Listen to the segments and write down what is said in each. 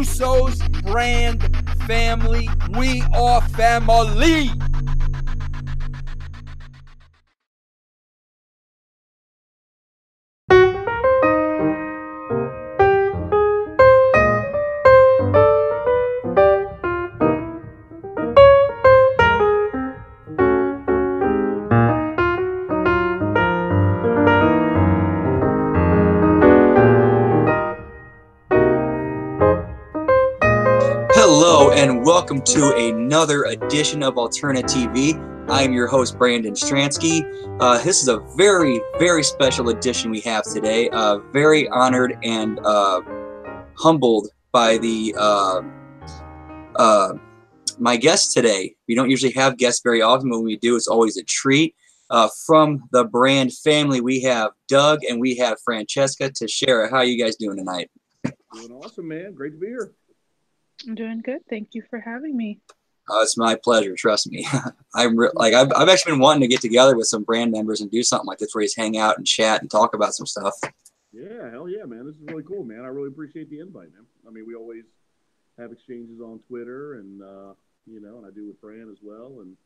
Russos brand family. We are family. Hello and welcome to another edition of Alterna TV. I am your host, Brandon Stransky. This is a very, very special edition we have today. Very honored and humbled by my guest today. We don't usually have guests very often, but when we do, it's always a treat. From the brand family, we have Doug and we have Francesca to share. How are you guys doing tonight? Doing awesome, man. Great to be here. I'm doing good. Thank you for having me. It's my pleasure. Trust me. I've actually been wanting to get together with some brand members and do something like this where we just hang out and chat and talk about some stuff. Yeah, hell yeah, man. This is really cool, man. I really appreciate the invite, man. I mean, we always have exchanges on Twitter and, and I do with Fran as well and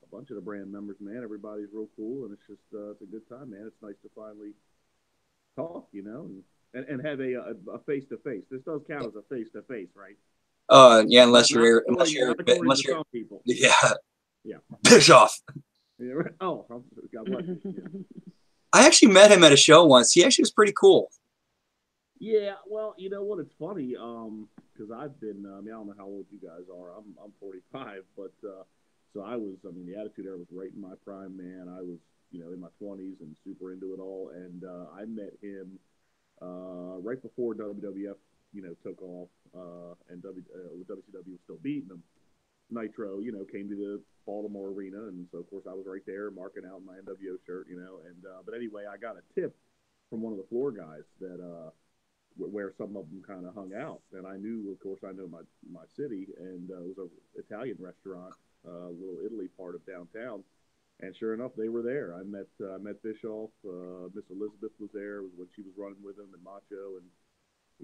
a bunch of the brand members, man. Everybody's real cool and it's just, it's a good time, man. It's nice to finally talk, and have a face-to-face. This does count as a face-to-face, right? Yeah, unless you're people. Yeah. Piss off. Yeah. Oh, God bless you. Yeah. I actually met him at a show once. He actually was pretty cool. Yeah, well, you know what? It's funny, because I've been. I don't know how old you guys are. I'm 45, but so I was. I mean, the Attitude Era was right in my prime, man. I was, in my 20s and super into it all, and I met him right before WWF. Took off, and WCW was still beating them. Nitro, came to the Baltimore arena, and so of course I was right there marking out my NWO shirt, and but anyway, I got a tip from one of the floor guys that where some of them kind of hung out, and I knew, of course, I know my city, and it was an Italian restaurant, Little Italy part of downtown, and sure enough, they were there. I met Bischoff, Miss Elizabeth was there when she was running with him, and Macho, and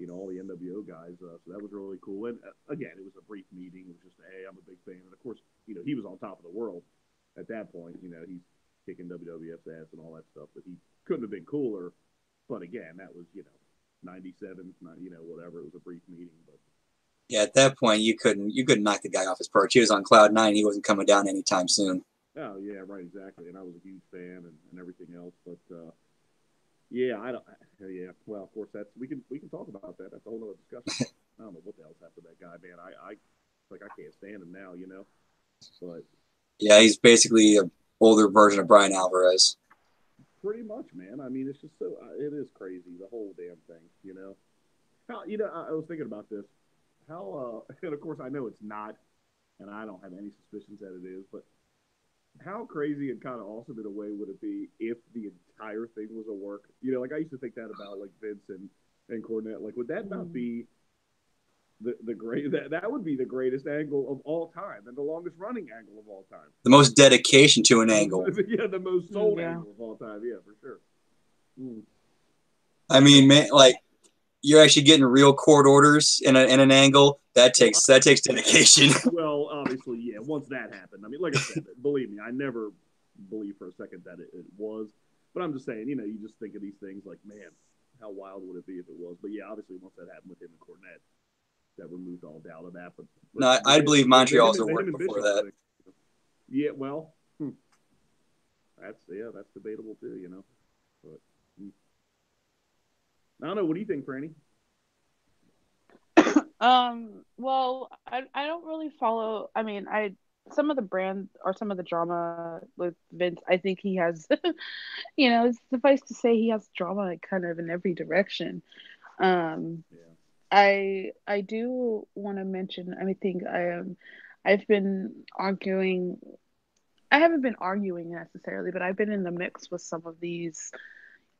all the NWO guys. So that was really cool. And again, it was a brief meeting. It was just, hey, I'm a big fan. And of course, he was on top of the world at that point. He's kicking WWF's ass and all that stuff. But he couldn't have been cooler. But again, that was, 97, whatever. It was a brief meeting. But yeah, at that point, you couldn't knock the guy off his perch. He was on cloud nine. He wasn't coming down anytime soon. Oh, yeah, right, exactly. And I was a huge fan and everything else. But, yeah, yeah, well, of course, we can talk about that. That's a whole other discussion. I don't know what the hell's happened to that guy, man. I can't stand him now, But yeah, he's basically an older version of Brian Alvarez. Pretty much, man. I mean, it's just so it is crazy, the whole damn thing, How I was thinking about this. How and of course I know it's not, and I don't have any suspicions that it is, but how crazy and kind of awesome in a way would it be if the entire thing was a work? Like I used to think that about like Vince and Cornette. Like, would that not be the great? That would be the greatest angle of all time and the longest running angle of all time. The most dedication to an angle. Yeah, the most sold angle of all time. Yeah, for sure. I mean, man, like you're actually getting real court orders in an angle. That takes dedication. Well, obviously, yeah. Once that happened, I mean, like I said, believe me, I never believed for a second that it was. But I'm just saying, you just think of these things like, man, how wild would it be if it was? But yeah, obviously, once that happened with him and Cornette, that removed all doubt of that. But no, I believe Montreal's a work before that. Thing. Yeah, well, that's debatable too, But I don't know. What do you think, Franny? Well, I don't really follow. I mean, some of the brand or some of the drama with Vince, I think he has, suffice to say he has drama kind of in every direction. Yeah. I do want to mention, I've been arguing. I haven't been arguing necessarily, but I've been in the mix with some of these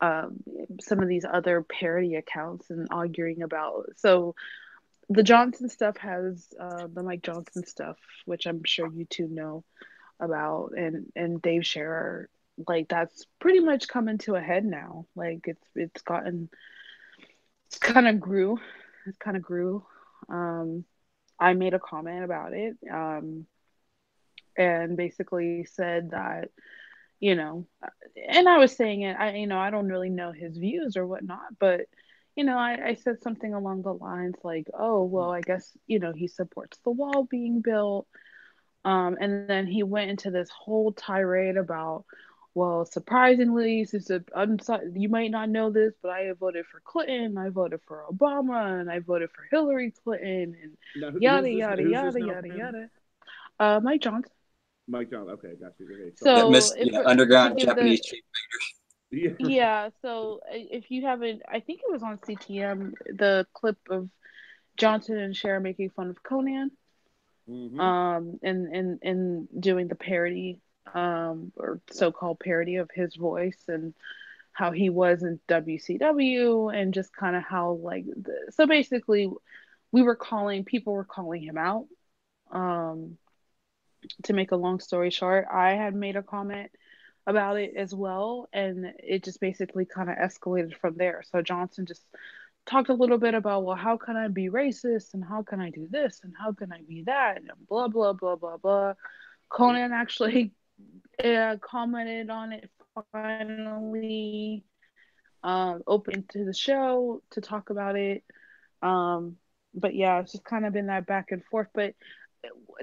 other parody accounts and arguing about. So the Johnson stuff has the Mike Johnson stuff, which I'm sure you two know about, and Dave Scherer. Like that's pretty much coming to a head now. Like it's kind of grew I made a comment about it, and basically said that, you know, and I was saying it, I don't really know his views or whatnot, but, I said something along the lines like, oh, well, I guess, he supports the wall being built. And then he went into this whole tirade about, well, surprisingly, you might not know this, but I voted for Clinton, I voted for Obama, and I voted for Hillary Clinton, and Now, yada who's this? yada Who's this yada now, yada Fran? yada. Mike Johnson. Mike John. Okay, got you. Okay, sorry. Yeah, So Miss if to Underground give the Japanese Chief. Yeah. yeah, so if you haven't, I think it was on CTM, the clip of Johnson and Cher making fun of Conan, Mm-hmm. and doing the parody, or so-called parody of his voice and how he was in WCW, and just kind of how like so basically people were calling him out. Um, to make a long story short, I had made a comment about it as well, and it just basically kind of escalated from there. So Johnson just talked a little bit about, well, how can I be racist, and how can I do this, and how can I be that, and blah blah blah blah blah. Conan actually commented on it finally, open to the show to talk about it. Um, but yeah, it's just kind of been that back and forth. But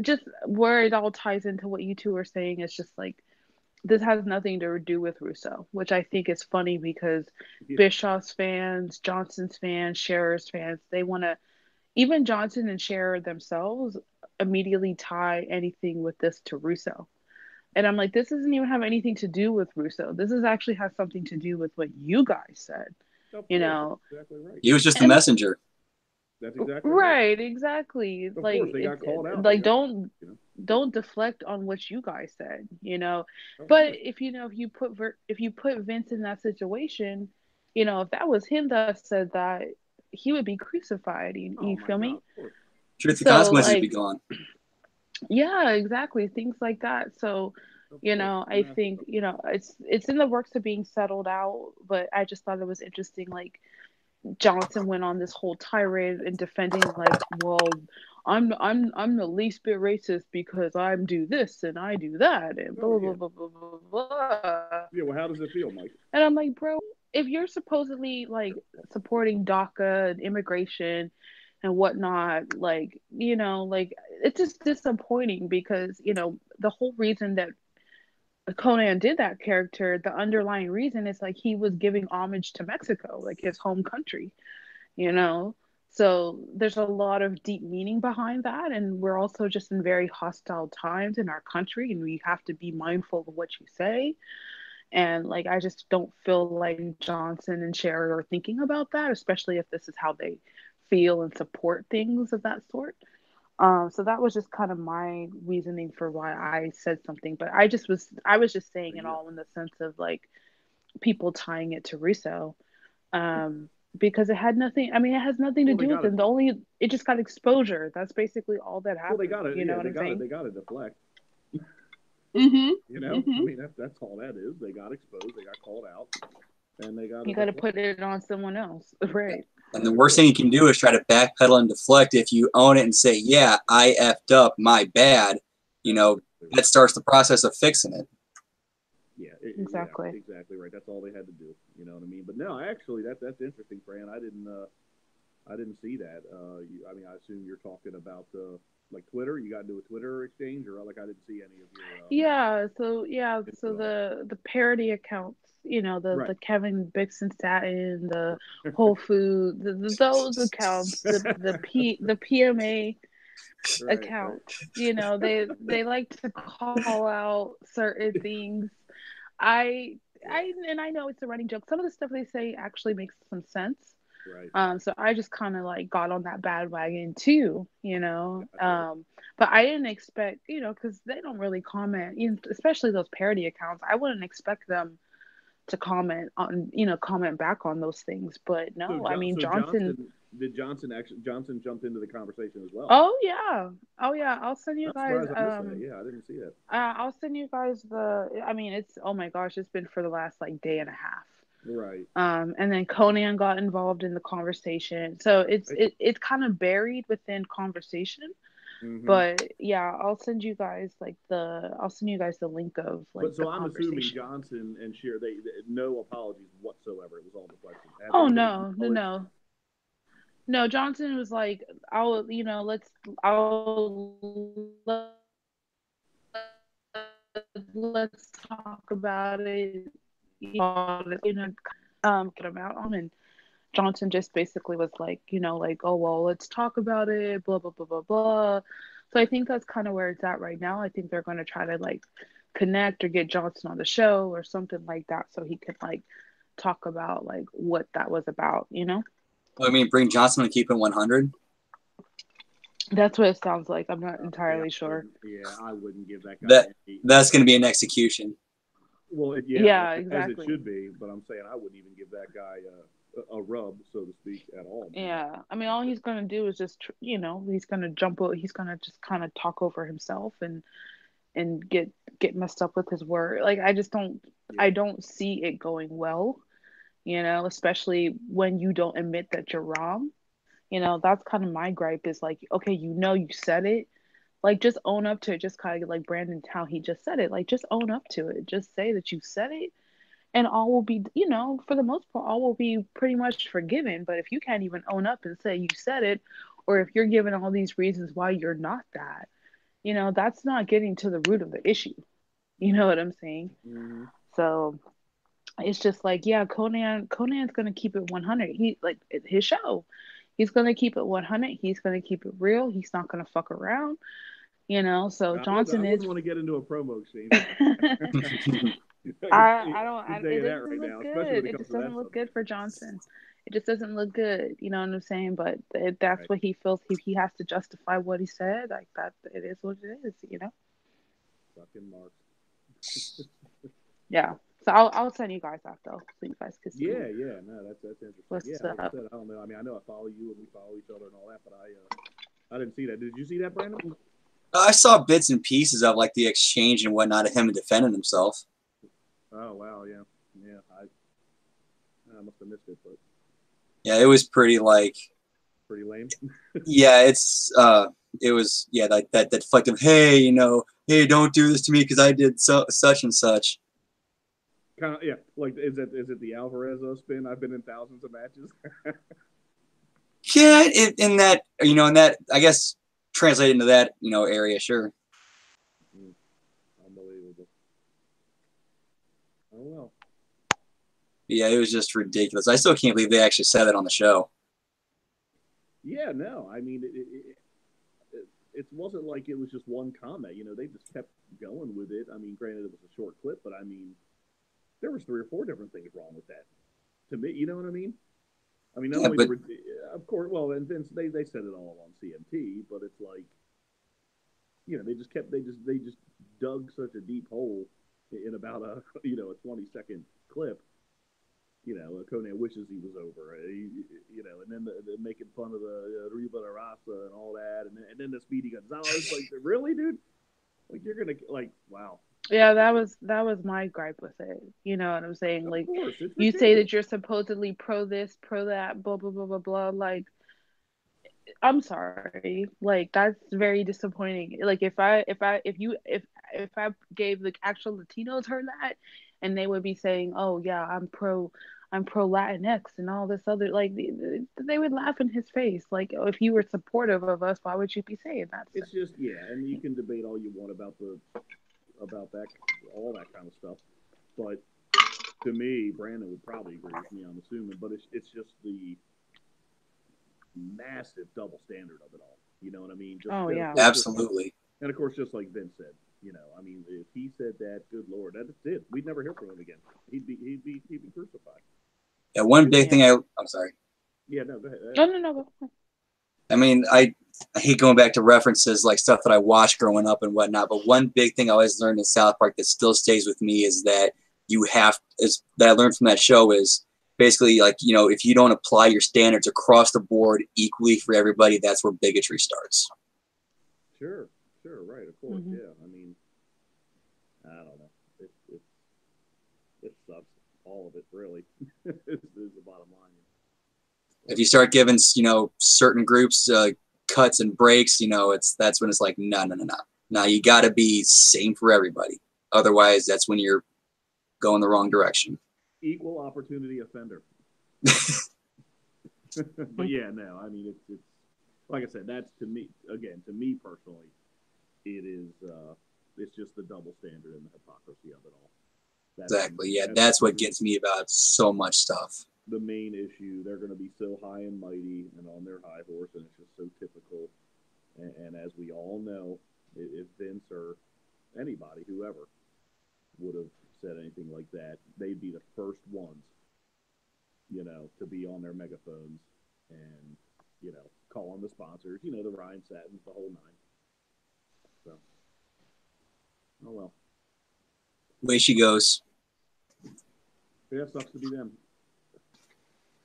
just where it all ties into what you two are saying is just like, this has nothing to do with Russo, which I think is funny because Yeah. Bischoff's fans, Johnson's fans, Scherer's fans, they want to, even Johnson and Scherer themselves immediately tie anything with this to Russo. And I'm like, this doesn't even have anything to do with Russo. This is actually has something to do with what you guys said, Of you course, that's know. exactly right. He was just the And messenger. That's exactly right. right, exactly. Of Like course, they got called out. They like got, don't deflect on what you guys said, Of but course. if you put Vince in that situation, if that was him that said that, he would be crucified. You Oh my feel God, me? of course. Truth, the So consequences be like, gone. yeah, exactly, things like that. So Of course. I think, it's in the works of being settled out, but I just thought it was interesting. Like, Johnson went on this whole tirade and defending, like, well, I'm the least bit racist because I do this and I do that and Oh blah blah yeah. blah blah blah blah. Yeah. Well, how does it feel, Mike? And I'm like, bro, if you're supposedly like supporting DACA and immigration and whatnot, like, like, it's just disappointing because, the whole reason that Conan did that character, the underlying reason is like he was giving homage to Mexico, like his home country, you know? So there's a lot of deep meaning behind that. And we're also just in very hostile times in our country, and we have to be mindful of what you say. And like, I just don't feel like Johnson and Sherry are thinking about that, especially if this is how they feel and support things of that sort. So that was just kind of my reasoning for why I said something. But I was just saying it Yeah. all in the sense of like people tying it to Russo, because it had nothing. I mean, it has nothing to Well, they do with got it. them. It just got exposure. That's basically all that Well, they happened. got it. You know Yeah, what they I'm got it. saying? They got to deflect. Mhm. I Mhm. mean, that's all that is. They got exposed. They got called out, and they got to You got to deflect. put it on someone else, right? And the Of worst course. thing you can do is try to backpedal and deflect. If you own it and say, yeah, I effed up, my bad, That's exactly that right. starts the process of fixing it. Yeah. Yeah. Exactly. Exactly right. That's all they had to do. You know what I mean? But no, actually, that's interesting, Fran. I didn't see that. I mean, I assume you're talking about like Twitter. You got to do a Twitter exchange, or like I didn't see any of your So info on it. the parody accounts, Right. the Kevin Bixen Staten, the Whole Food, those accounts, the PMA Right. Right. accounts, they like to call out certain things. I Yeah. I know it's a running joke. Some of the stuff they say actually makes some sense. Right. So I just kind of like got on that bandwagon too. Gotcha. But I didn't expect, because they don't really comment, especially those parody accounts. I wouldn't expect them to comment back on those things. But no, I mean, So Johnson. Johnson jumped into the conversation as well? Oh yeah, oh yeah. I'll send you I'm guys. surprised I missed that. Yeah, I didn't see that. I'll send you guys the. I mean, it's, oh my gosh, it's been for the last like day and a half. Right. And then Conan got involved in the conversation. So it's kind of buried within conversation. Mm-hmm. But yeah, I'll send you guys the link of like But the so I'm assuming conversation. Johnson and Shear, they no apologies whatsoever. It was all deflection. Have Oh anybody no, no, acknowledged? no. No, Johnson was like, let's talk about it. Get him out on. And Johnson just basically was like, like, oh well, let's talk about it, blah blah blah blah blah. So I think that's kind of where it's at right now. I think they're going to try to like connect or get Johnson on the show or something like that, so he can like talk about like what that was about. I mean, bring Johnson and keep it 100. That's what it sounds like. I'm not Yeah, entirely sure. I wouldn't give that guy That any. that's going to be an execution. Well, yeah, Yeah, as it exactly. should be. But I'm saying I wouldn't even give that guy a rub, so to speak, at all. Yeah, I mean, all he's gonna do is just, he's gonna he's gonna just kind of talk over himself and get messed up with his word. Like, I Yeah. don't see it going well. Especially when you don't admit that you're wrong. That's kind of my gripe is like, okay, you said it, like just own up to it. Just kind of like Brandon, how he just said it, like just own up to it. Just say that you said it, and all will be, for the most part, all will be pretty much forgiven. But if you can't even own up and say you said it, or if you're giving all these reasons why you're not that, that's not getting to the root of the issue. You know what I'm saying? Mm-hmm. So it's just like, yeah, Conan's gonna keep it 100. He like his show. He's gonna keep it 100. He's gonna keep it real. He's not gonna fuck around. So I Johnson is. wouldn't want to get into a promo exchange with that. I don't. I can tell It you that doesn't right look now, especially when good. it It comes just to that doesn't look good subject. for Johnson. It just doesn't look good. You know what I'm saying? But that's Right. what he feels. He has to justify what he said. Like that. It is what it is. Fucking Mark. Yeah. So I'll send you guys that though, so you guys can see Yeah, no, that's interesting. Yeah, what's like I up. said, I don't know. I mean, I know I follow you and we follow each other and all that, but I didn't see that. Did you see that, Brandon? I saw bits and pieces of like the exchange and whatnot of him defending himself. Oh wow, yeah. I must have missed it, but Yeah, it was pretty like, pretty lame. yeah, it was, yeah, that deflective, hey, hey, don't do this to me because I did such and such. Kind of, yeah. Like, is it the Alvarez spin? I've been in thousands of matches. Yeah, in that, I guess, translate into that, area, sure. Unbelievable. Oh well. Yeah, it was just ridiculous. I still can't believe they actually said it on the show. Yeah, no. I mean, it wasn't like it was just one comment. They just kept going with it. I mean, granted, it was a short clip, but I mean, there was 3 or 4 different things wrong with that. To me, you know what I mean? I mean, not Yeah, only but of course, well, and Vince, they said it all on CMT, but it's like, they just dug such a deep hole in about a a 20-second clip. Conan wishes he was over. And then the making fun of the Riva de Rasa and all that, and then the Speedy Gonzalez. Like, really, dude? Like, you're gonna like, wow. Yeah, that was my gripe with it. You know what I'm saying? Of Like, course, it's you say ridiculous. that you're supposedly pro this, pro that, blah blah blah blah blah. Like, I'm sorry. Like, that's very disappointing. Like, if I gave the actual Latinos her that, and they would be saying, "Oh yeah, I'm pro Latinx and all this other," like they would laugh in his face. Like, oh, if you were supportive of us, why would you be saying that stuff? It's just, yeah, and you can debate all you want about that, all that kind of stuff, but to me, Brandon would probably agree with me. I'm assuming, but it's just the massive double standard of it all. You know what I mean? Just Oh and of yeah. course, just absolutely. and of course, just like Vince said, I mean, if he said that, good lord, that's it. We'd never hear from him again. He'd be crucified. Yeah, one big thing Yeah. I'm sorry. Yeah, no, go ahead. No, no, no. I mean, I hate going back to references like stuff that I watched growing up and whatnot, but one big thing I always learned in South Park that still stays with me is that that I learned from that show is basically like, if you don't apply your standards across the board equally for everybody, that's where bigotry starts. Sure, right, of course, Mm-hmm. yeah. I mean, I don't know. It sucks, all of it, really. is the bottom line. If you start giving, certain groups cuts and breaks, that's when it's like, no. Now you got to be same for everybody. Otherwise, that's when you're going the wrong direction. Equal opportunity offender. But yeah, no, I mean, it's like I said, that's to me personally, it is, it's just the double standard and the hypocrisy of it all. Exactly. Yeah, that's what gets me about so much stuff. The main issue, they're going to be so high and mighty and on their high horse, and it's just so typical. And as we all know, if Vince or anybody, whoever, would have said anything like that, they'd be the first ones, to be on their megaphones and, call on the sponsors, the Ryan Sattins, the whole nine. So, oh well. Way she goes. Yeah, sucks to be them.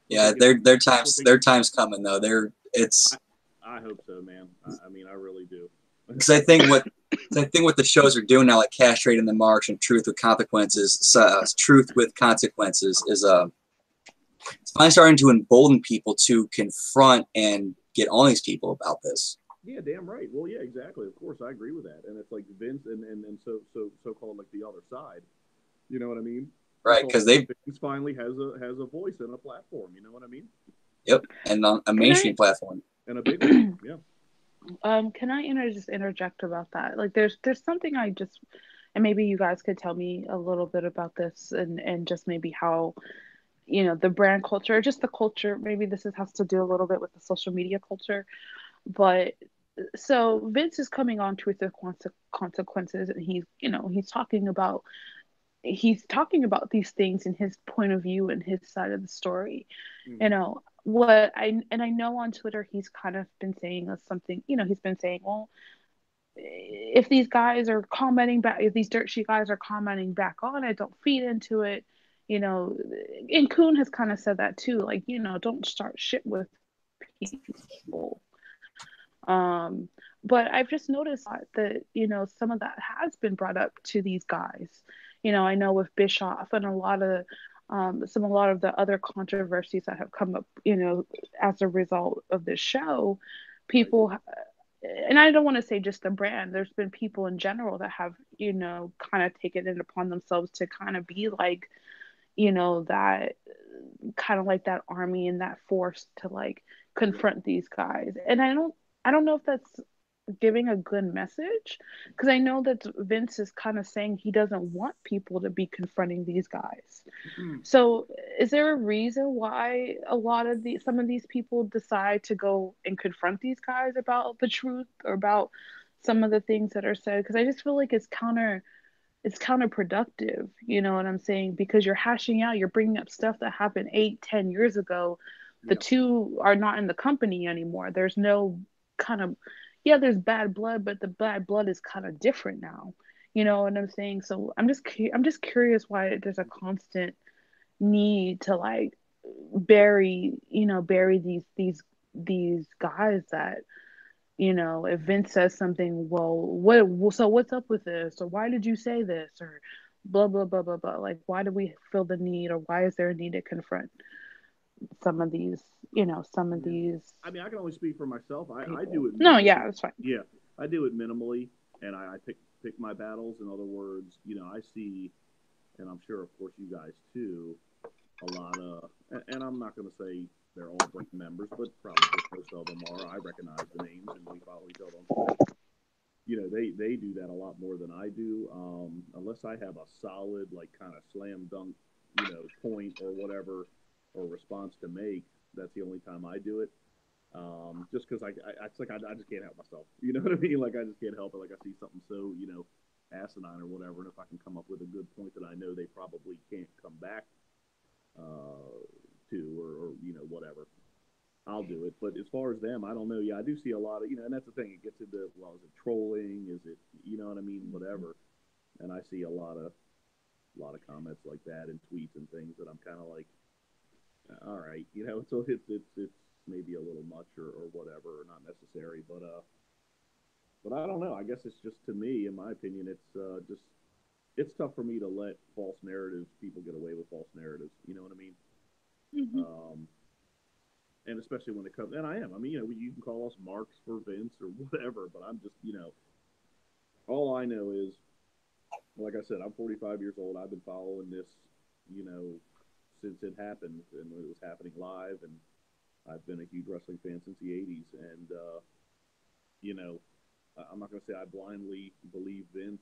Yeah, their time's coming though. I hope so, man. I mean, I really do. Because I think what the shows are doing now, like castrating the marks and truth with consequences, is it's finally starting to embolden people to confront and get on these people about this. Yeah, damn right. Well, yeah, exactly. Of course, I agree with that. And it's like Vince and so called like the other side. You know what I mean? Right, because Vince finally has a voice and a platform. You know what I mean? Yep, and a mainstream platform. And a big one. Yeah. Can I just interject about that? Like, there's something and maybe you guys could tell me a little bit about this and just maybe how, the brand culture, just the culture. Maybe has to do a little bit with the social media culture, but so Vince is coming on Truth with Consequences, and he's talking about these things in his point of view and his side of the story. Mm-hmm. What I know on Twitter he's kind of been saying something, he's been saying, well, if these guys are commenting back, if these dirt sheet guys are commenting back on it, don't feed into it, and Kuhn has kind of said that too, like, don't start shit with people. But I've just noticed that, some of that has been brought up to these guys. I know with Bischoff and a lot of the other controversies that have come up, as a result of this show, people, and I don't want to say just the brand, there's been people in general that have, kind of taken it upon themselves to kind of be like, that kind of like that army and that force to like confront these guys. And I don't know if that's giving a good message, because I know that Vince is kind of saying he doesn't want people to be confronting these guys. Mm-hmm. So is there a reason why some of these people decide to go and confront these guys about the truth or about some of the things that are said? Because I just feel like it's counterproductive, you know what I'm saying? Because you're bringing up stuff that happened 8-10 years ago. The two are not in the company anymore. There's no kind of, there's bad blood, but the bad blood is kind of different now. You know what I'm saying? So I'm just curious why there's a constant need to like bury these guys that, if Vince says something, well, what's up with this? Or why did you say this? Or blah, blah, blah, blah, blah. Like, why do we feel the need, or why is there a need to confront some of these, these? I mean, I can only speak for myself. I do it. No, yeah, that's fine. Yeah, I do it minimally, and I pick my battles. In other words, I see, and I'm sure, of course, you guys too, a lot of, and I'm not going to say they're all brand members, but probably most of them are. I recognize the names, and we follow each other on Twitter. They do that a lot more than I do, unless I have a solid, like, kind of slam dunk, point or whatever, or response to make. That's the only time I do it. Just because it's like I just can't help myself. You know what I mean? Like, I just can't help it. Like, I see something so, asinine or whatever, and if I can come up with a good point that I know they probably can't come back to, or whatever, I'll do it. But as far as them, I don't know. Yeah, I do see a lot of, and that's the thing. It gets into, well, is it trolling? Is it, you know what I mean? Whatever. And I see a lot of comments like that and tweets and things that I'm kind of like, all right, so it's maybe a little much or whatever, or not necessary, but I don't know. I guess it's just, to me, in my opinion, it's just it's tough for me to let false narratives, people get away with false narratives. You know what I mean? Hmm. And especially when it comes, and I am. I mean, you can call us marks for Vince or whatever, but I'm just, all I know is, like I said, I'm 45 years old. I've been following this, you know, since it happened and when it was happening live, and I've been a huge wrestling fan since the '80s. And you know, I'm not going to say I blindly believe Vince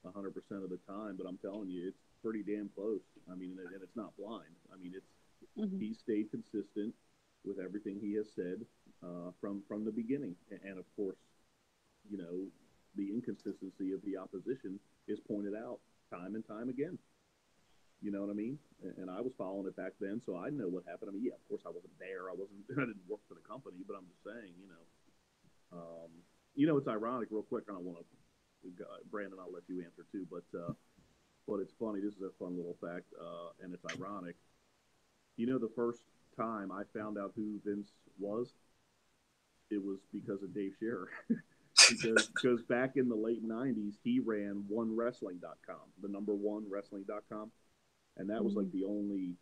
100% of the time, but I'm telling you, it's pretty damn close. I mean, and it's not blind. I mean, it's Hmm. he stayed consistent with everything he has said from the beginning, and of course, you know, the inconsistency of the opposition is pointed out time and time again. You know what I mean? And I was following it back then, so I know what happened. I mean, yeah, of course I wasn't there. I wasn't. I didn't work for the company, but I'm just saying, it's ironic. Real quick, I don't want to, Brandon. I'll let you answer too, but it's funny. This is a fun little fact, and it's ironic. The first time I found out who Vince was, it was because of Dave Scherer. because back in the late '90s, he ran onewrestling.com, the number one wrestling.com, and that was like the only,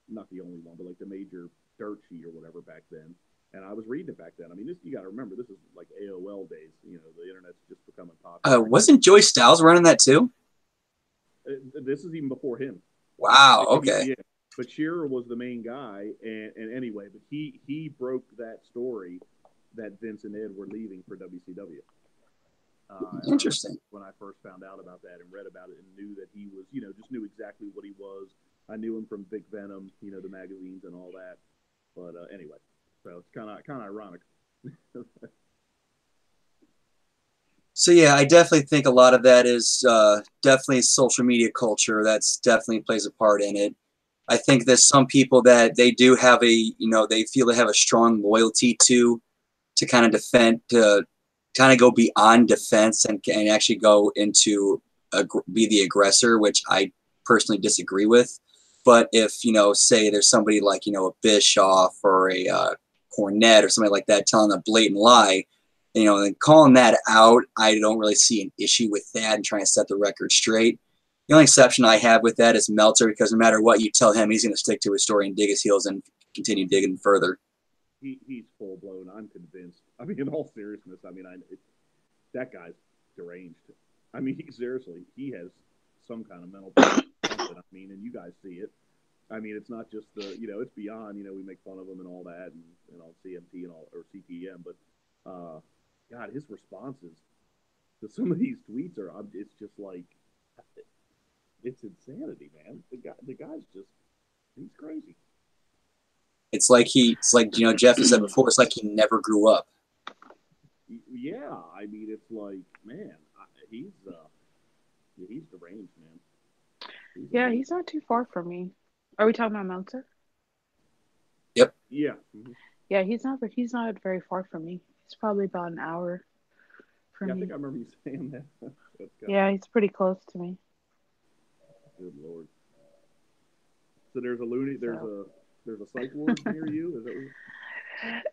not the only one, but like the major dirt sheet or whatever back then. And I was reading it back then. I mean, you got to remember, this is like AOL days. The internet's just becoming popular. Wasn't Joey Styles running that too? This is even before him. Wow. Okay. Yeah, but Shearer was the main guy, and anyway, but he broke that story that Vince and Ed were leaving for WCW. Interesting. When I first found out about that and read about it and knew that he was, just knew exactly what he was. I knew him from Big Venom, the magazines and all that. But anyway, so it's kind of ironic. So yeah, I definitely think a lot of that is definitely social media culture. That's definitely plays a part in it. I think there's some people that they do have they feel they have a strong loyalty to kind of defend, to kind of go beyond defense and actually go into be the aggressor, which I personally disagree with. But if, say there's somebody like, a Bischoff or a Cornette or somebody like that telling a blatant lie, and calling that out, I don't really see an issue with that and trying to set the record straight. The only exception I have with that is Meltzer, because no matter what you tell him, he's going to stick to his story and dig his heels and continue digging further. He's full blown. I'm convinced. I mean, in all seriousness, I mean, that guy's deranged. I mean, seriously, he has some kind of mental problem. I mean, and you guys see it. I mean, it's not just it's beyond. We make fun of him and all that, and on CMT and all, or CTM, but God, his responses to some of these tweets it's just like, it's insanity, man. The guy's just, he's crazy. It's like Jeff has said before, it's like he never grew up. Yeah, I mean, it's like, man, he's deranged, man. He's not too far from me. Are we talking about Meltzer? Yep. Yeah. Mm-hmm. Yeah, he's not very far from me. He's probably about an hour from me. I think I remember you saying that. Yeah, he's pretty close to me. Good Lord. So there's a psych ward near you? Is that what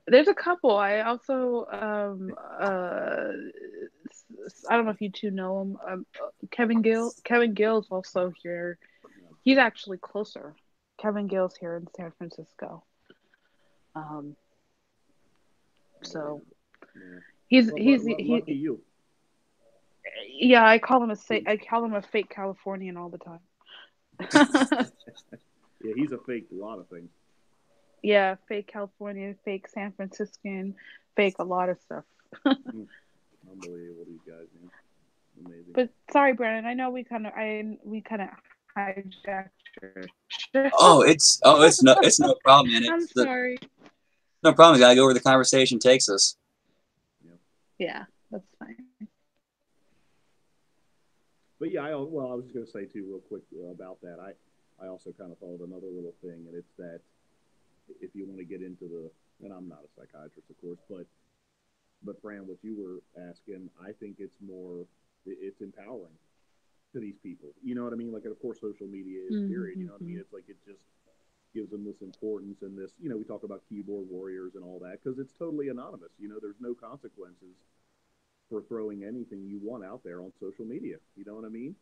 There's a couple. I also I don't know if you two know him. Kevin Gill. Kevin Gill's also here. He's actually closer. Kevin Gill's here in San Francisco. So he's lucky you. Yeah, I call him a fake Californian all the time. Yeah, he's a fake a lot of things. Yeah, fake Californian, fake San Franciscan, fake a lot of stuff. Unbelievable, these guys, man. Amazing. But sorry, Brandon. I know we kind of hijacked your show. It's no problem, man. I'm sorry. No problem. We gotta go where the conversation takes us. Yeah, that's fine. But yeah, I was just gonna say too, real quick about that. I also kind of thought of another little thing, and it's that if you want to get into and I'm not a psychiatrist, of course, but Fran, what you were asking, I think it's empowering to these people. You know what I mean? Like, of course, social media is period. You know what I mean? It's like, it just gives them this importance and this, we talk about keyboard warriors and all that because it's totally anonymous. There's no consequences for throwing anything you want out there on social media. You know what I mean?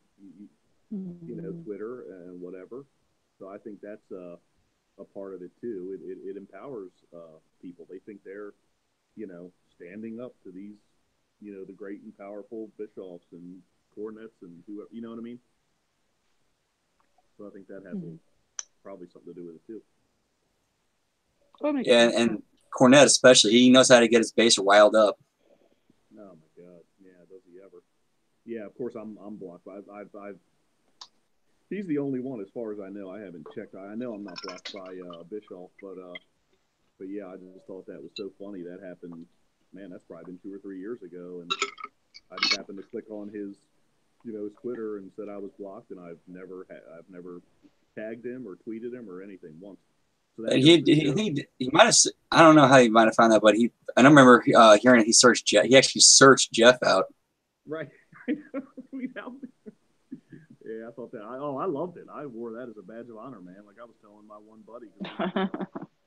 Mhm. Twitter and whatever. So I think that's a part of it too. It empowers people. They think they're, standing up to these, the great and powerful Bischoffs and Cornets and whoever, you know what I mean? So I think that has Mhm. probably something to do with it too. That makes Yeah, sense. and Cornette especially, he knows how to get his base riled up. Oh my God, yeah, does he ever? Yeah, of course I'm blocked. I've he's the only one as far as I know. I haven't checked. I know I'm not blocked by Bischoff, but yeah, I just thought that was so funny. That happened. Man, that's probably been 2 or 3 years ago, and I just happened to click on his, his Twitter and said I was blocked, and I've never tagged him or tweeted him or anything once. So that And goes to show. he might have, I don't know how he might have found that, but I don't remember hearing he searched Jeff. He actually searched Jeff out. Right. Yeah, I thought that. I loved it. I wore that as a badge of honor, man. Like I was telling my one buddy,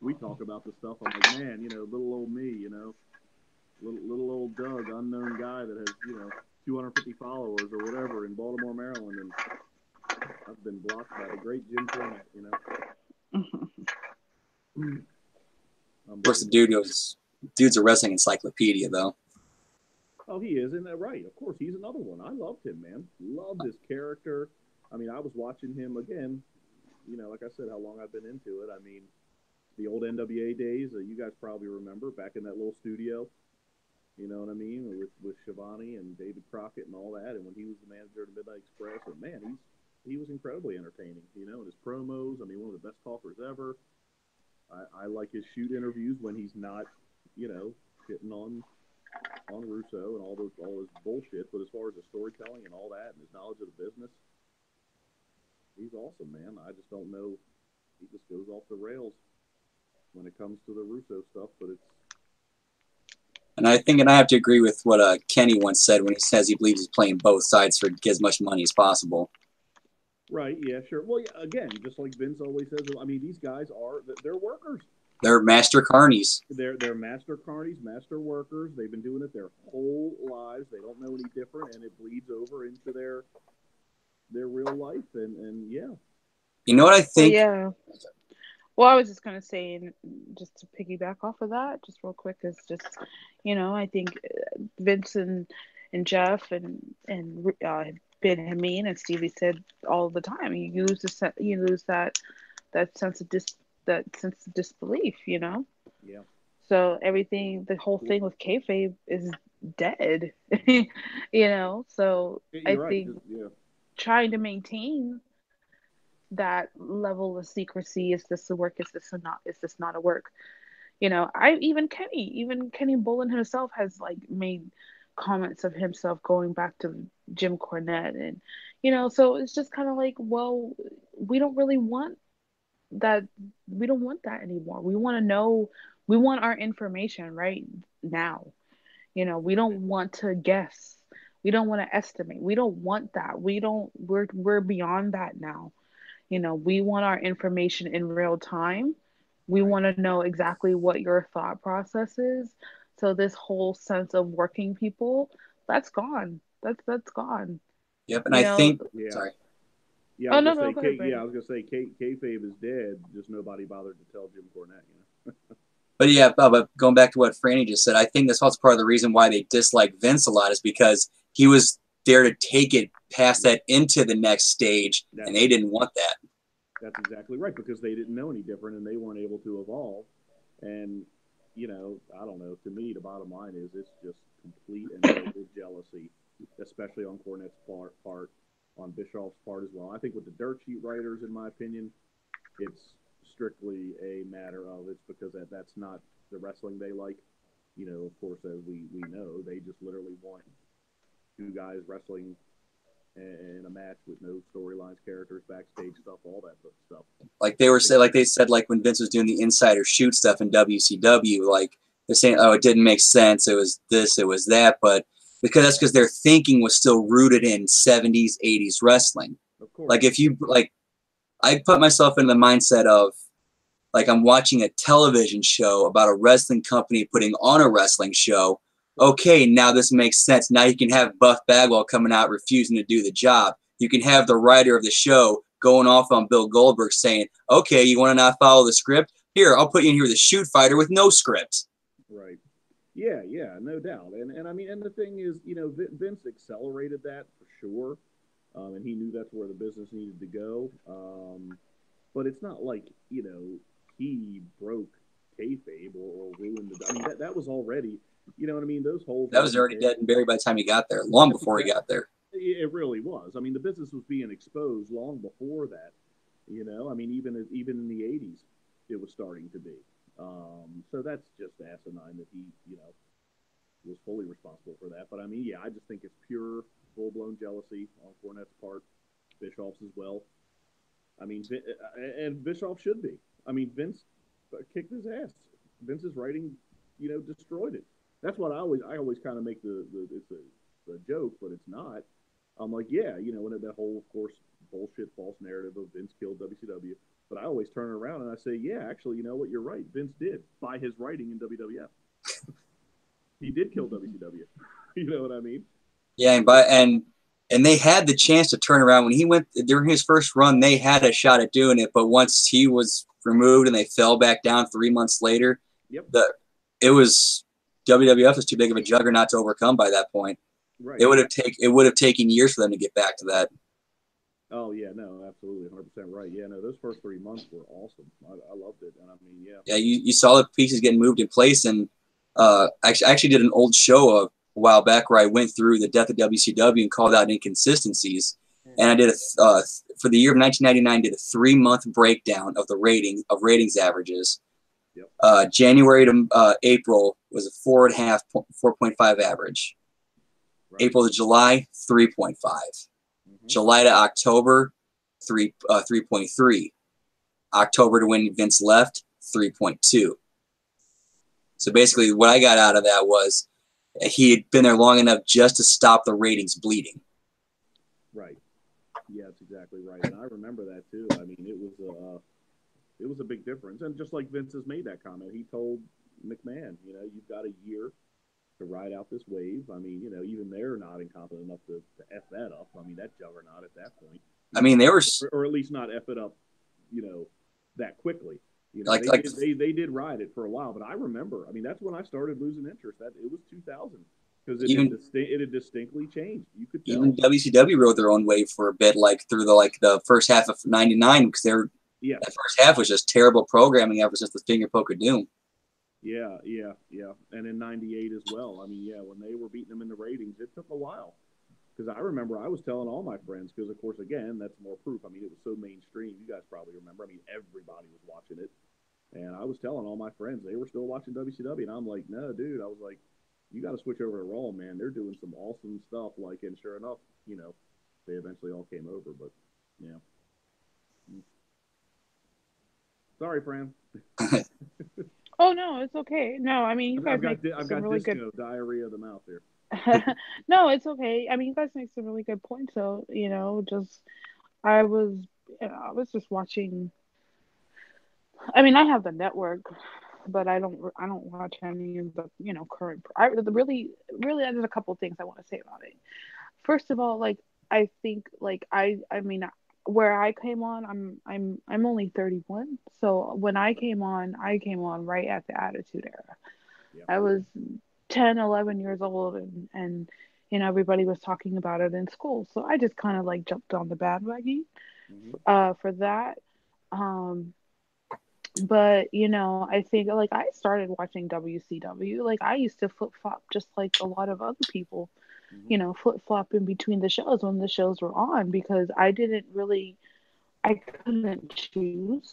we talk about this stuff. I'm like, man, little old me, little old Doug, unknown guy that has 250 followers or whatever in Baltimore, Maryland, and I've been blocked by the great Jim Cornette. Of course, the Unbelievable. dude's a wrestling encyclopedia, though. Oh, he is, isn't that right? Of course, he's another one. I loved him, man. Loved his character. I mean, I was watching him again. Like I said, how long I've been into it. I mean, the old NWA days. You guys probably remember back in that little studio. You know what I mean? With Shivani and David Crockett and all that. And when he was the manager of the Midnight Express, and man, he was incredibly entertaining. And his promos. I mean, one of the best talkers ever. I like his shoot interviews when he's not, shitting on Russo and all his bullshit. But as far as the storytelling and all that, and his knowledge of the business, he's awesome, man. I just don't know. He just goes off the rails when it comes to the Russo stuff. But it's And I have to agree with what Kenny once said when he says he believes he's playing both sides to get as much money as possible. right. Yeah, sure. Well, yeah, again, just like Vince always says, I mean, these guys they're workers. They're master carnies. They're master carnies, master workers. They've been doing it their whole lives. They don't know any different, and it bleeds over into their real life. And yeah. You know what I Well, think? yeah. Well, I was just gonna say, and just to piggyback off of that, just real quick, is just, I think Vince and Jeff and Ben Hameen and Stevie said all the time, you lose that sense of disbelief. Yeah. So everything, the whole thing with kayfabe is dead. So I You're right. think Yeah. trying to maintain that level of secrecy, is this a work, is this not a work? I even Kenny Bolin himself has like made comments of himself going back to Jim Cornette, and so it's just kind of like, well, we don't really want that. We don't want that anymore. We want to know. We want our information right now. We don't want to guess. We don't want to estimate. We don't want that. We're beyond that now. We want our information in real time. We Right. want to know exactly what your thought process is. So this whole sense of working people, that's gone. That's gone. Yep, and You I know. think. Yeah. Sorry. Yeah, I Oh was no, gonna no, say, go ahead, Yeah, I Brandon. was gonna say, kayfabe is dead. Just nobody bothered to tell Jim Cornette. But yeah, but going back to what Franny just said, I think that's also part of the reason why they dislike Vince a lot is because he was there to take it past that into the next stage, and they didn't want that. That's exactly right, because they didn't know any different and they weren't able to evolve. And I don't know. To me, the bottom line is it's just complete and total jealousy, especially on Cornette's part, on Bischoff's part as well. I think with the dirt sheet writers, in my opinion, it's strictly a matter of it's because that's not the wrestling they like. Of course, as we know, they just literally want two guys wrestling in a match with no storylines, characters, backstage stuff, all that stuff. Like they said, like when Vince was doing the insider shoot stuff in WCW, like they're saying, oh, it didn't make sense. It was this, it was that, but because their thinking was still rooted in 70s, 80s wrestling. Of course. Like if you like, I put myself in the mindset of like I'm watching a television show about a wrestling company putting on a wrestling show. Okay, now this makes sense. Now you can have Buff Bagwell coming out refusing to do the job. you can have the writer of the show going off on Bill Goldberg saying, okay, you want to not follow the script? Here, I'll put you in here with a shoot fighter with no script. Right. Yeah, no doubt. And I mean, and the thing is, Vince accelerated that for sure. And he knew that's where the business needed to go. But it's not like, he broke kayfabe or ruined the. I mean, that was already, you know what I mean? Those whole. That was already dead and buried by the time he got there, long before he got there. It really was. I mean, the business was being exposed long before that. I mean, even in the 80s, it was starting to be. So that's just asinine that he, was fully responsible for that. But I mean, yeah, I just think it's pure, full-blown jealousy on Cornette's part, Bischoff's as well. I mean, and Bischoff should be. I mean, Vince kicked his ass. Vince's writing, destroyed it. That's what I always kind of make it's a joke, but it's not. I'm like, yeah, when that whole, of course, bullshit, false narrative of Vince killed WCW. But I always turn it around and I say, yeah, actually, you know what? You're right. Vince did by his writing in WWF. He did kill WCW. You know what I mean? Yeah, and they had the chance to turn around when he went during his first run. They had a shot at doing it, but once he was removed and they fell back down 3 months later, yep. WWF was too big of a juggernaut to overcome by that point. Right. It would have taken years for them to get back to that. Oh yeah, no, absolutely, 100% right. Yeah, no, those first 3 months were awesome. I loved it, and I mean, yeah. Yeah, you saw the pieces getting moved in place, and I actually did an old show a while back where I went through the death of WCW and called out inconsistencies. And I did for the year of 1999, did a 3-month breakdown of the ratings averages. Yep. January to April was a 4.5 average. Right. April to July, 3.5. July to October, 3.3. October to when Vince left, 3.2. So basically, what I got out of that was he had been there long enough just to stop the ratings bleeding. Right. Yeah, that's exactly right, and I remember that too. I mean, it was a big difference, and just like Vince has made that comment, he told McMahon, you've got a year to ride out this wave. I mean, even they're not incompetent enough to F that up. I mean, that juggernaut at that point. I mean, they were... Or at least not F it up, that quickly. They did ride it for a while, but I remember, I mean, that's when I started losing interest. It was 2000. Because it had distinctly changed. You could tell. Even WCW rode their own wave for a bit, through the first half of '99, because that first half was just terrible programming ever since the Finger Poke of Doom. Yeah. And in '98 as well. I mean, when they were beating them in the ratings, it took a while. Because I remember I was telling all my friends, because, of course, again, that's more proof. I mean, it was so mainstream. You guys probably remember. I mean, everybody was watching it. And I was telling all my friends, they were still watching WCW. And I'm like, no, dude. I was like, you got to switch over to Raw, man. They're doing some awesome stuff. And sure enough, they eventually all came over. But, yeah. Sorry, Fran. Oh, no, it's okay. No, I mean, you guys I've got really good diarrhea of the mouth here. No, it's okay. I mean, you guys make some really good points. So, I was just watching. I mean, I have the network, but I don't watch any of the current. Really, there's a couple of things I want to say about it. First of all, I think I mean, where I came on, I'm only 31, so when I came on right at the Attitude Era. Yeah. I was 10, 11 years old, and everybody was talking about it in school, so I just kind of jumped on the bandwagon for that. But I think I started watching WCW. I used to flip flop just like a lot of other people, flip flop in between the shows when the shows were on, because I couldn't choose.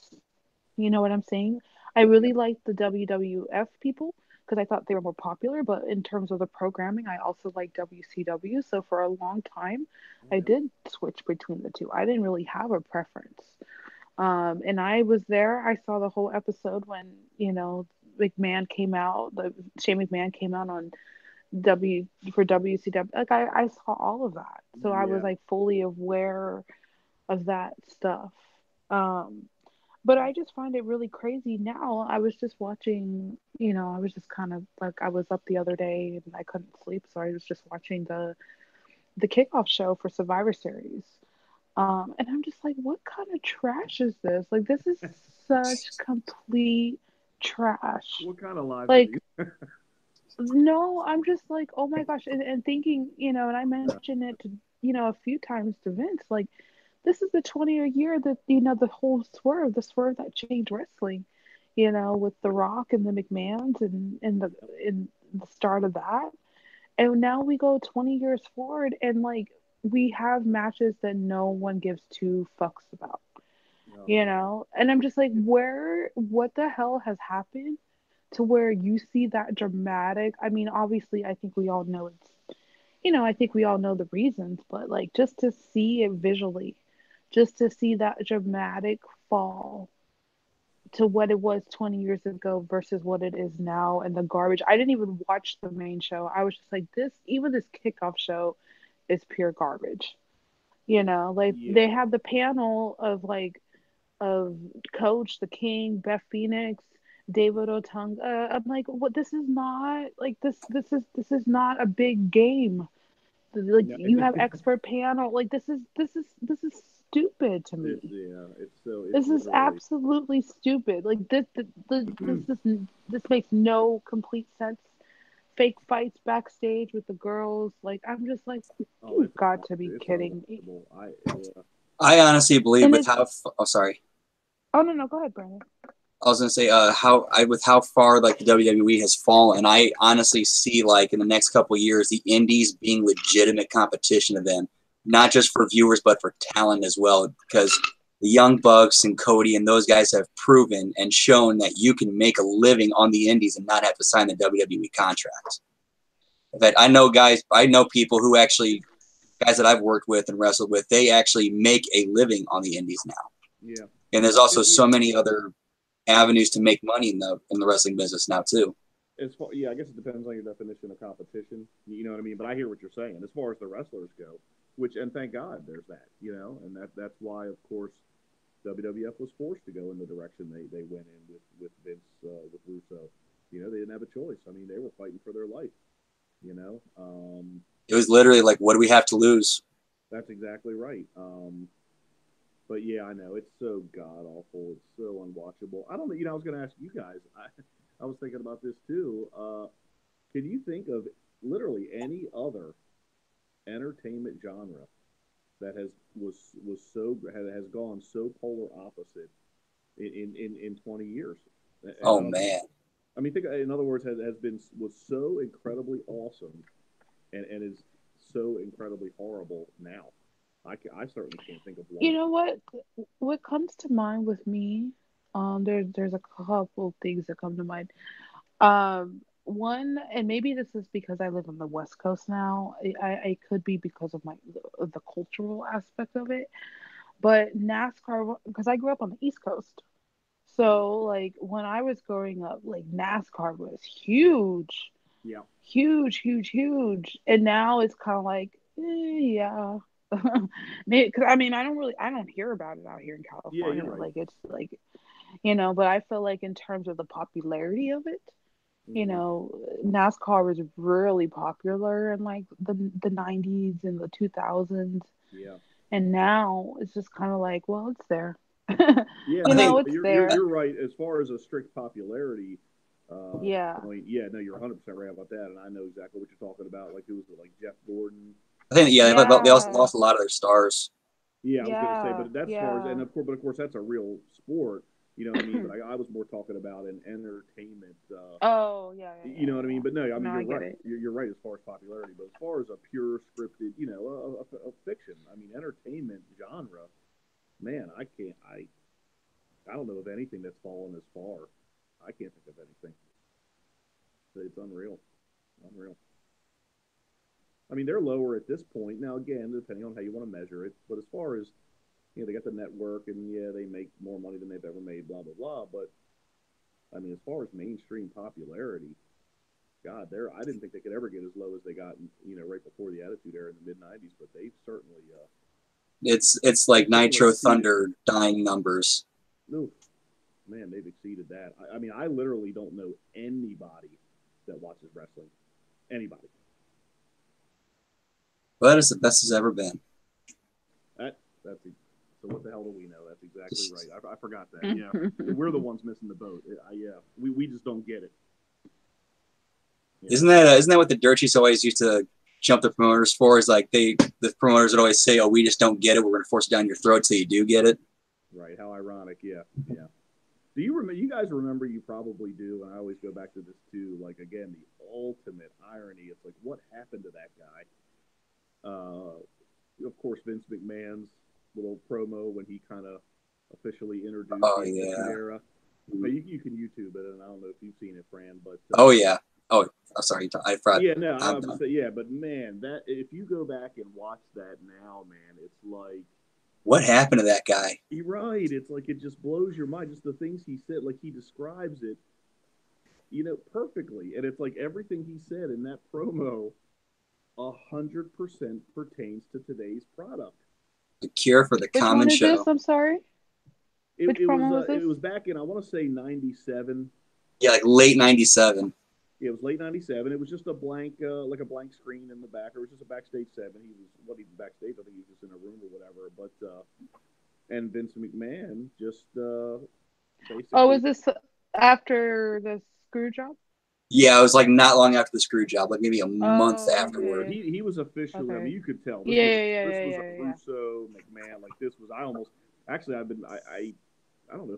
You know what I'm saying? I really liked the WWF people because I thought they were more popular, but in terms of the programming, I also liked WCW. So for a long time, I did switch between the two. I didn't really have a preference. And I was there. I saw the whole episode when, McMahon came out, Shane McMahon came out on for WCW. I saw all of that. So I was fully aware of that stuff. But I just find it really crazy now. I was just watching, I was just kind of I was up the other day and I couldn't sleep. So I was just watching the kickoff show for Survivor Series. And I'm just like, what kind of trash is this? Like, this is such complete trash. What kind of lives are Like, these? no, I'm just like, oh my gosh, and thinking, and I mentioned it to, a few times to Vince, like, this is the 20th year that, the whole the swerve that changed wrestling, with The Rock and the McMahons and the start of that. And now we go 20 years forward and like we have matches that no one gives two fucks about, Oh my God. And I'm just like, what the hell has happened to where you see that dramatic? I mean, obviously, I think we all know I think we all know the reasons, but like just to see it visually, just to see that dramatic fall to what it was 20 years ago versus what it is now and the garbage. I didn't even watch the main show. I was just like, even this kickoff show is pure garbage. Like Yeah. they had the panel of of Coach, the King, Beth Phoenix, David Otunga. I'm like, what? This is not like this is not a big game. Like No, you have expert panel. Like this is stupid to it's me. yeah. It's This is literally. absolutely stupid. Like this makes no complete sense. Fake fights backstage with the girls. Like I'm just like, Oh, you got to be it's kidding me. unwatchable. Yeah. I honestly believe And with it's how oh sorry. oh no, go ahead, Brandon. I was gonna say how I with how far like the WWE has fallen, I honestly see like in the next couple of years the Indies being legitimate competition to them, not just for viewers but for talent as well. Because the Young Bucks and Cody and those guys have proven and shown that you can make a living on the Indies and not have to sign the WWE contract. In fact, I know people who actually guys that I've worked with and wrestled with, they actually make a living on the Indies now. Yeah. And there's also Yeah. so many other avenues to make money in the wrestling business now too. As far, yeah, I guess it depends on your definition of competition. You know what I mean? But I hear what you're saying. As far as the wrestlers go, which and thank God there's that. And that's why of course WWF was forced to go in the direction they went in with Vince with Russo. They didn't have a choice. I mean, they were fighting for their life. You know, It was literally like, what do we have to lose? that's exactly right. But yeah, I know it's so god awful. It's so unwatchable. I don't know. I was going to ask you guys. I was thinking about this too. Can you think of literally any other entertainment genre that has gone so polar opposite in 20 years? And Oh man, I mean, think in other words, was so incredibly awesome and is so incredibly horrible now. I certainly can't think of You one. know what? What comes to mind with me? There's a couple things that come to mind. One, and maybe this is because I live on the West Coast now. I could be because of the cultural aspect of it. But NASCAR, because I grew up on the East Coast, so like when I was growing up, like NASCAR was huge, Yeah, huge, huge, huge, and now it's kind of like, yeah. Because I don't hear about it out here in yeah, you're California. right. Like it's like, but I feel like in terms of the popularity of it, Hmm. NASCAR was really popular in like the 90s and the 2000s. Yeah, And now it's just kind of like, well, it's there. yeah. I No, think It's you're there. right. As far as a strict popularity Yeah. point, yeah, no, you're 100% right about that, and I know exactly what you're talking about. Like who was it? Like Jeff Gordon. I think yeah, they also Yeah. lost a lot of their stars. Yeah, I was going to say, Yeah. but that's as far as, Yeah. and of course, that's a real sport. You know what I mean? But I was more talking about an entertainment. Oh, yeah, yeah, You yeah, know what I mean? yeah. But no, I mean No, you're I get right. it. You're right as far as popularity, but as far as a pure scripted, a fiction. I mean, entertainment genre. Man, I don't know of anything that's fallen as far. I can't think of anything. It's unreal, unreal. I mean, they're lower at this point now. Again, depending on how you want to measure it, but as far as they got the network, and yeah, they make more money than they've ever made. Blah blah blah. But I mean, as far as mainstream popularity, God, I didn't think they could ever get as low as they got, right before the Attitude Era in the mid '90s. But It's like they've certainly Nitro exceeded it. Thunder dying numbers. Oof, man, they've exceeded that. I mean, I literally don't know anybody that watches wrestling. Anybody. But that is the best it's ever been. That So what the hell do we know? That's exactly right. I forgot that. Yeah, we're the ones missing the boat. Yeah, we just don't get it. Yeah. Isn't that what the dirt sheets always used to jump the promoters for? Is like the promoters would always say, "Oh, we just don't get it. We're going to force it down your throat so you do get it." Right. How ironic. Yeah. Yeah. Do you remember? You guys remember? You probably do. And I always go back to this too. Like again, the ultimate irony. It's like what happened to that guy? Of course, Vince McMahon's little promo when he kind of officially introduced the Attitude Era. But you can YouTube it, and I don't know if you've seen it, Fran. But oh yeah. Oh, I'm sorry. I forgot. Yeah, no, I would say yeah, but man, that if you go back and watch that now, man, it's like what happened to that guy? You're right. It's like it just blows your mind. Just the things he said, like he describes it, perfectly. And it's like everything he said in that promo, 100% pertains to today's product. The cure for the common show. This? I'm sorry. Which promo was this? It was back in, I want to say 97. Yeah, like late 97. Yeah, it was late 97. It was just a blank, like a blank screen in the back. It was just a backstage segment. He was backstage. I think he was just in a room or whatever. But and Vince McMahon just basically. Oh, was this after the screw job? Yeah, it was like not long after the screw job, like maybe a month afterward. He was officially. Okay. I mean, you could tell. This was a Russo McMahon. Like this was. I don't know if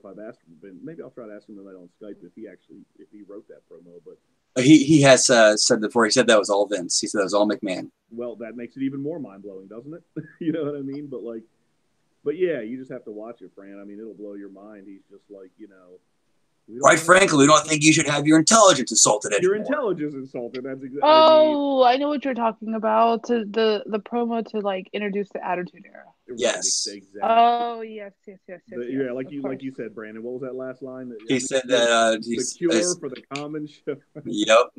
I've asked him, but maybe I'll try to ask him tonight on Skype if he wrote that promo. But he has said before. He said that was all Vince. He said that was all McMahon. Well, that makes it even more mind blowing, doesn't it? You know what I mean? But yeah, you just have to watch it, Fran. I mean, it'll blow your mind. He's just like, quite frankly, we don't think you should have your intelligence insulted anymore. Your intelligence insulted. That's exactly. Oh, I know what you're talking about. To the promo to like introduce the Attitude Era. Yes. Exactly. Oh yes. Yeah, like you said, Brandon. What was that last line? He said that the cure for the common show. Yep.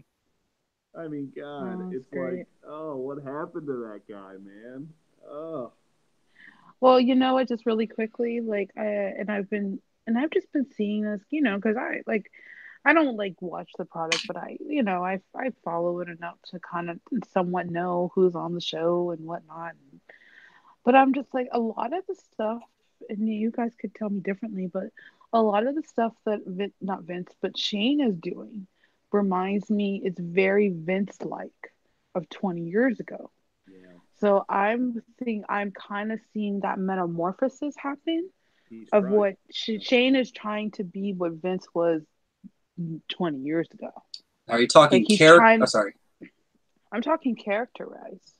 I mean, God, it's great. Like, oh, what happened to that guy, man? Oh. Well, you know what? Just really quickly, like, I've just been seeing this, because I don't like watch the product, but I follow it enough to kind of somewhat know who's on the show and whatnot. But I'm just like, a lot of the stuff, and you guys could tell me differently, but a lot of the stuff that not Vince, but Shane is doing reminds me, it's very Vince-like of 20 years ago. Yeah. So I'm kind of seeing that metamorphosis happen of what Shane is trying to be what Vince was 20 years ago. Are you talking character? Sorry. I'm talking character-wise.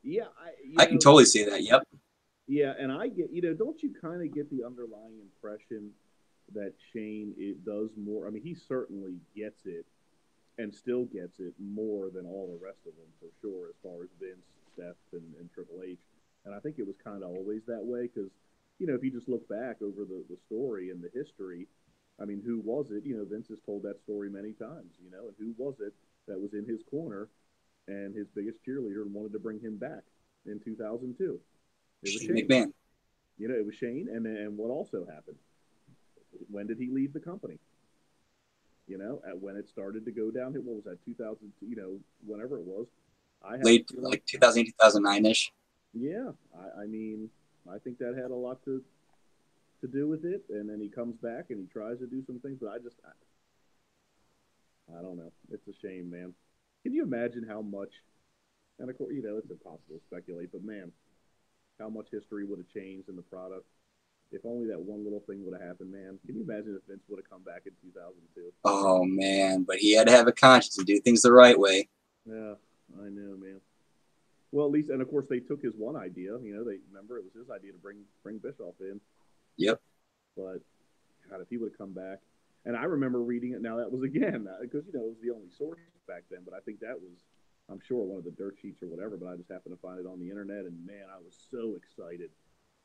Yeah, I can totally see that. Yep. Yeah, and I get, don't you kind of get the underlying impression that Shane does more? I mean, he certainly gets it and still gets it more than all the rest of them, for sure, as far as Vince, Steph, and Triple H. And I think it was kind of always that way because, if you just look back over the story and the history, I mean, who was it? Vince has told that story many times, and who was it that was in his corner and his biggest cheerleader and wanted to bring him back in 2002? It was Shane. McMahon. It was Shane, and what also happened? When did he leave the company? When it started to go down, what was that, 2000, whenever it was. Late, like 2008, 2009-ish. Yeah, I mean, I think that had a lot to do with it, and then he comes back and he tries to do some things, but I don't know. It's a shame, man. Can you imagine how much, and of course, it's impossible to speculate, but man, how much history would have changed in the product if only that one little thing would have happened, man. Can you imagine if Vince would have come back in 2002? Oh, man, but he had to have a conscience and do things the right way. Yeah, I know, man. Well, at least, and of course, they took his one idea. They remember it was his idea to bring Bischoff in. Yep. But, God, if he would have come back. And I remember reading it. Now, that was, again, because, it was the only source back then. But I think that was, I'm sure, one of the dirt sheets or whatever. But I just happened to find it on the internet. And, man, I was so excited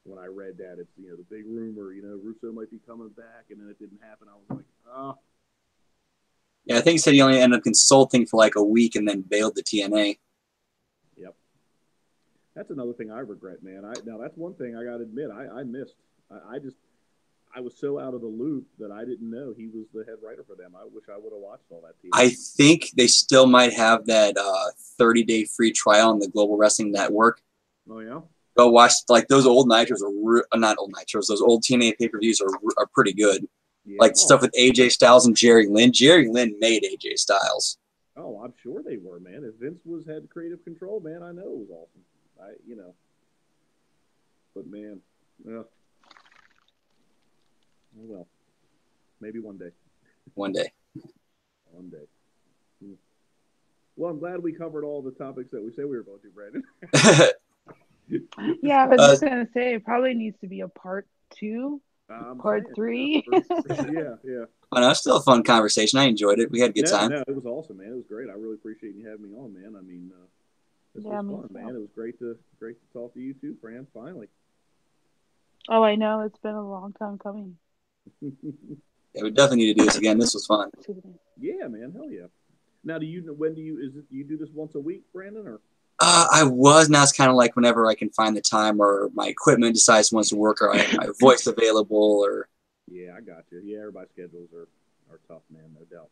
when I read that. It's, the big rumor, Russo might be coming back. And then it didn't happen. I was like, oh. Yeah, I think he said he only ended up consulting for like a week and then bailed the TNA. Yep. That's another thing I regret, man. Now, that's one thing I got to admit. I missed. I was so out of the loop that I didn't know he was the head writer for them. I wish I would have watched all that TV. I think they still might have that 30-day free trial on the Global Wrestling Network. Oh, yeah? Go watch like those old nitros are not old nitros. Those old TNA pay-per-views are pretty good. Yeah. Like stuff with AJ Styles and Jerry Lynn. Jerry Lynn made AJ Styles. Oh, I'm sure they were, man. If Vince had creative control, man, I know it was awesome. But man, oh well, maybe one day. One day. One day. Well, I'm glad we covered all the topics that we said we were going to, Brandon. Yeah, I was just gonna say it probably needs to be a part 2, part 3. Yeah. Well, no, it's still a fun conversation. I enjoyed it. We had a good time. No, it was awesome, man. It was great. I really appreciate you having me on, man. I mean, this was fun, man. It was great to talk to you too, Fran. Finally. Oh, I know. It's been a long time coming. Yeah, we definitely need to do this again. This was fun. Yeah, man. Hell yeah. Now, do you do this once a week, Brandon, or? I was. Now it's kind of like whenever I can find the time, or my equipment decides wants to work, or I have my voice available, or. Yeah, I got you. Yeah, everybody's schedules are tough, man. No doubt.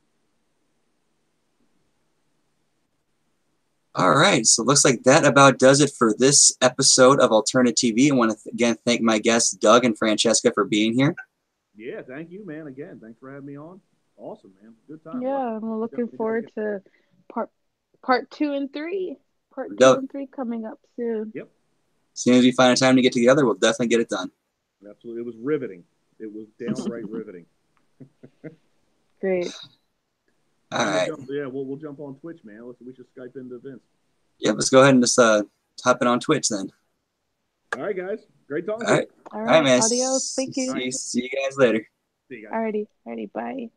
All right, so it looks like that about does it for this episode of Alterna TV. I want to again thank my guests Doug and Francesca for being here. Yeah, thank you, man. Again, thanks for having me on. Awesome, man. Good time. Yeah, I'm looking forward to part 2 and 3. Part 2 and 3 coming up soon. Yep. As soon as we find a time to get together, we'll definitely get it done. Absolutely. It was riveting. It was downright riveting. Great. All right. We'll jump on Twitch, man. We should Skype into Vince. Yeah, let's go ahead and just hop in on Twitch then. All right, guys. Great talking. All right. All right, man. Adios. Thank you. See you guys later. See you guys. Alrighty. Bye.